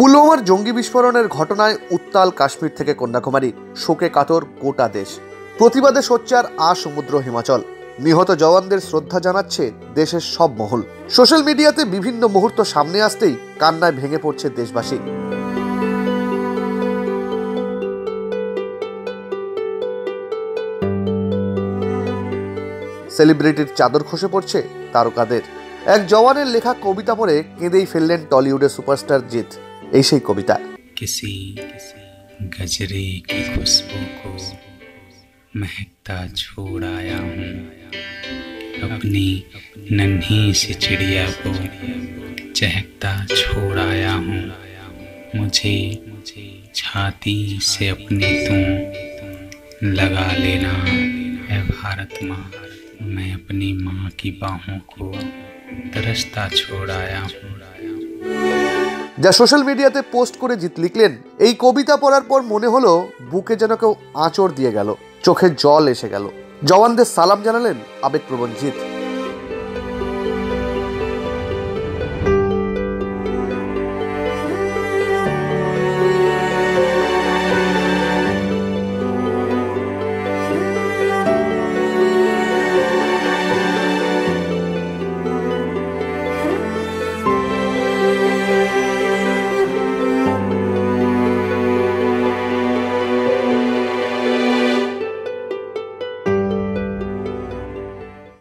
পুলওয়ামার জঙ্গি বিস্ফোরণের ঘটনায় উত্তাল কাশ্মীর থেকে কন্যাকুমারী, শোকে কাতর গোটা দেশ। প্রতিবাদে সোচ্চার সমুদ্র হিমাচল। নিহত জওয়ানদের শ্রদ্ধা জানাচ্ছে দেশের সব মহল। সোশ্যাল মিডিয়াতে বিভিন্ন মুহূর্ত সামনে আসতেই কান্নায় ভেঙে পড়ছে দেশবাসী। সেলিব্রিটির চাদর খসে পড়ছে তারকাদের। এক জওয়ানের লেখা কবিতা পড়ে কেঁদেই ফেললেন টলিউডের সুপারস্টার জিৎ। এই সেই কবিতা। किसी गजरे की खुशबू को महकता छोड़ आया हूँ, अपनी नन्ही सी चिड़िया को चहकता छोड़ आया हूँ। मुझे छाती से अपनी तुम लगा लेना है भारत माँ, मैं अपनी माँ की बाहों को तरसता छोड़ आया हूँ। যা সোশ্যাল মিডিয়াতে পোস্ট করে জিৎ লিখলেন, এই কবিতা পড়ার পর মনে হলো বুকে যেন কেউ আঁচড় দিয়ে গেল, চোখে জল এসে গেল। জওয়ানদের সালাম জানালেন আবেগপ্রবণ জিৎ।